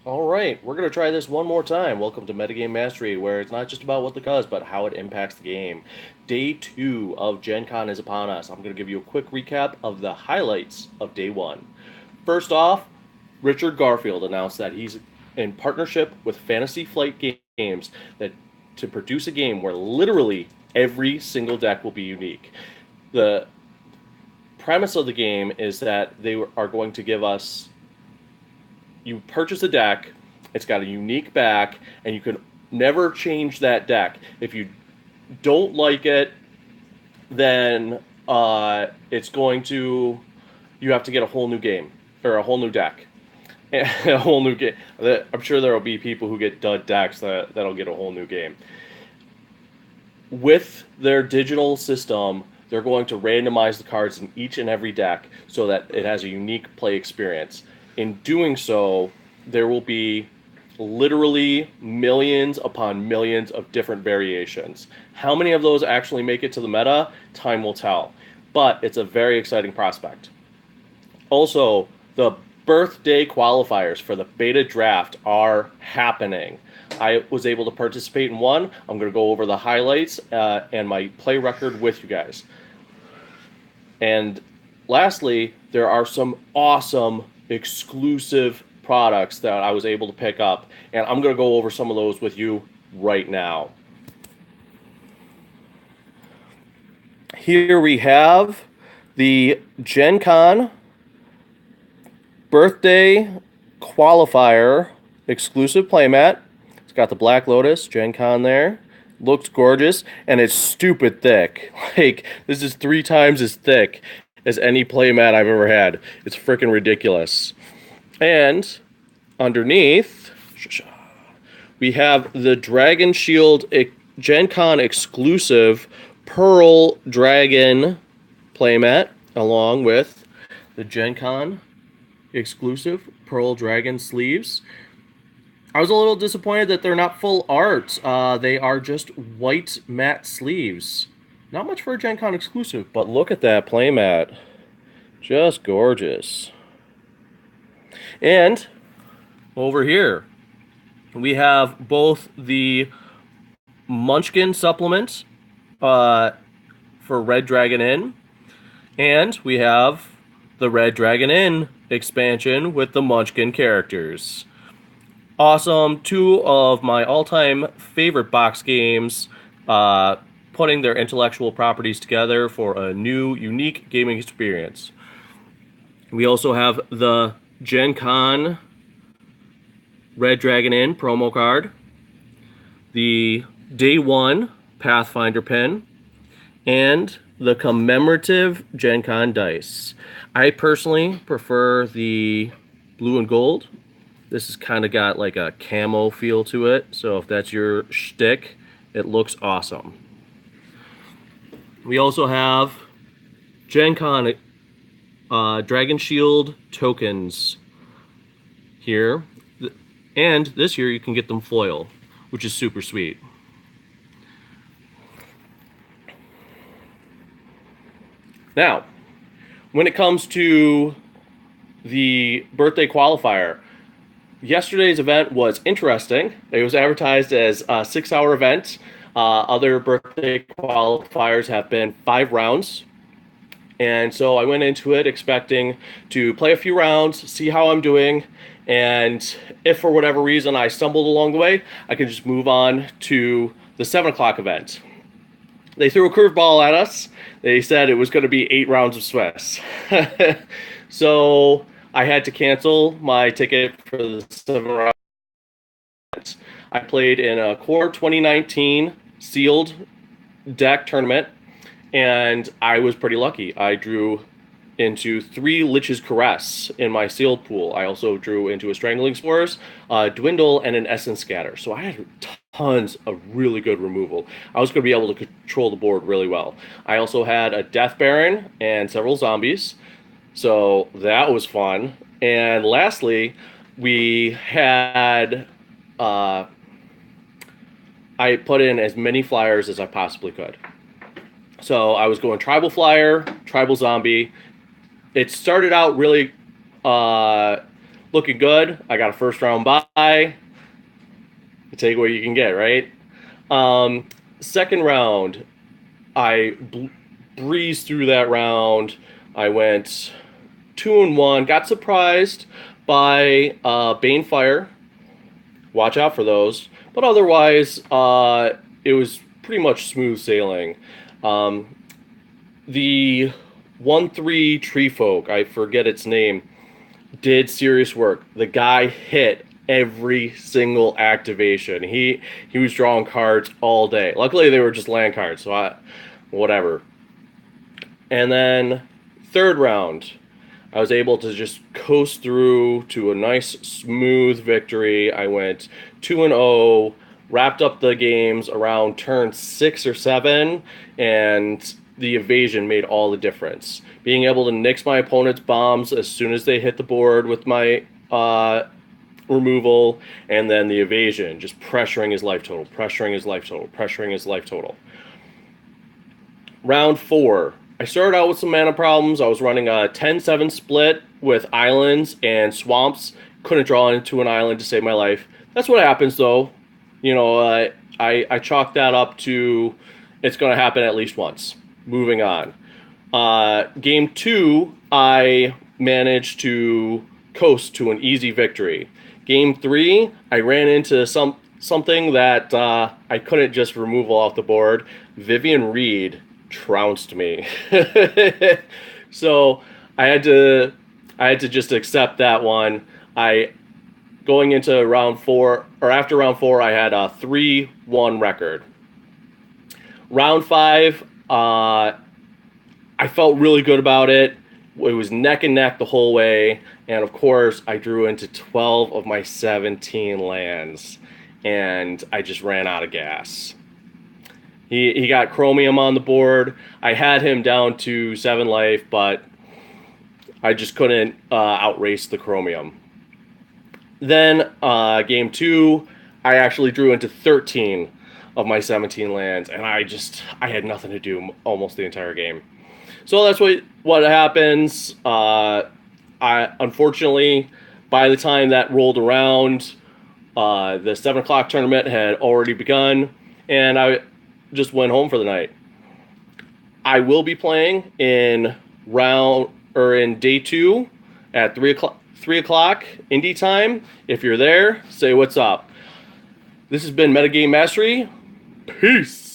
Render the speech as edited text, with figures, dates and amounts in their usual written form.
All right, we're going to try this one more time. Welcome to Metagame Mastery, where it's not just about what the does, but how it impacts the game. Day 2 of Gen Con is upon us. I'm going to give you a quick recap of the highlights of Day 1. First off, Richard Garfield announced that he's in partnership with Fantasy Flight Games that to produce a game where literally every single deck will be unique. The premise of the game is that they are going to give us you purchase a deck, it's got a unique back, and you can never change that deck. If you don't like it, then it's going to you have to get a whole new game or a whole new deck, a whole new game. I'm sure there will be people who get dud decks that'll get a whole new game. With their digital system, they're going to randomize the cards in each and every deck so that it has a unique play experience. In doing so, there will be literally millions upon millions of different variations. How many of those actually make it to the meta? Time will tell. But it's a very exciting prospect. Also, the birthday qualifiers for the beta draft are happening. I was able to participate in one. I'm going to go over the highlights and my play record with you guys. And lastly, there are some awesome exclusive products that I was able to pick up, and I'm going to go over some of those with you right now. Here we have the Gen Con birthday qualifier exclusive playmat. It's got the Black Lotus Gen Con there. Looks gorgeous, and it's stupid thick. Like, this is 3 times as thick as any playmat I've ever had. It's freaking ridiculous. And underneath, we have the Dragon Shield Gen Con exclusive Pearl Dragon playmat, along with the Gen Con exclusive Pearl Dragon sleeves. I was a little disappointed that they're not full art. They are just white matte sleeves. Not much for a Gen Con exclusive, but look at that playmat. Just gorgeous. And over here, we have both the Munchkin supplement for Red Dragon Inn, and we have the Red Dragon Inn expansion with the Munchkin characters. Awesome. 2 of my all-time favorite box games, putting their intellectual properties together for a new, unique gaming experience. We also have the Gen Con Red Dragon Inn promo card, the Day 1 Pathfinder pin, and the commemorative Gen Con dice. I personally prefer the blue and gold. This has kind of got like a camo feel to it, so if that's your shtick, it looks awesome. We also have Gen Con Dragon Shield tokens here. And this year you can get them foil, which is super sweet. Now, when it comes to the birthday qualifier, yesterday's event was interesting. It was advertised as a 6-hour event. Other birthday qualifiers have been 5 rounds. And so I went into it expecting to play a few rounds, see how I'm doing, and if for whatever reason I stumbled along the way, I can just move on to the 7 o'clock event. They threw a curveball at us. They said it was going to be 8 rounds of Swiss. So I had to cancel my ticket for the 7 rounds. I played in a Core 2019 sealed deck tournament, and I was pretty lucky. I drew into 3 Lich's Caress in my sealed pool. I also drew into a Strangling Spores, Dwindle, and an Essence Scatter. So I had tons of really good removal. I was going to be able to control the board really well. I also had a Death Baron and several zombies. So that was fun. And lastly, we had I put in as many flyers as I possibly could. So I was going Tribal Flyer, Tribal Zombie. It started out really looking good. I got a first round bye. You take what you can get, right? Second round, I breezed through that round. I went 2-1. Got surprised by Banefire. Watch out for those. But otherwise, it was pretty much smooth sailing. Um, the 1-3 Tree Folk, I forget its name, did serious work. The guy hit every single activation. He was drawing cards all day. Luckily, they were just land cards, so whatever. And then third round, I was able to just coast through to a nice smooth victory. I went 2-0, wrapped up the games around turn 6 or 7, and the evasion made all the difference. Being able to nix my opponent's bombs as soon as they hit the board with my removal, and then the evasion, just pressuring his life total, pressuring his life total, pressuring his life total. Round 4. I started out with some mana problems. I was running a 10-7 split with islands and swamps. Couldn't draw into an island to save my life. That's what happens, though. You know, I chalked that up to it's going to happen at least once. Moving on. Game 2, I managed to coast to an easy victory. Game 3, I ran into something that I couldn't just remove off the board. Vivian Reed trounced me. So I had to just accept that one. Going into round 4, or after round 4, I had a 3-1 record. Round 5, I felt really good about it. It was neck and neck the whole way, and of course I drew into 12 of my 17 lands, and I just ran out of gas. He got Chromium on the board. I had him down to 7 life, but I just couldn't outrace the Chromium. Then game 2, I actually drew into 13 of my 17 lands, and I had nothing to do almost the entire game. So that's what happens. I unfortunately, by the time that rolled around, the 7 o'clock tournament had already begun, and I just went home for the night. I will be playing in day 2 at 3 o'clock Indy time. If you're there, say what's up. This has been Metagame Mastery. Peace.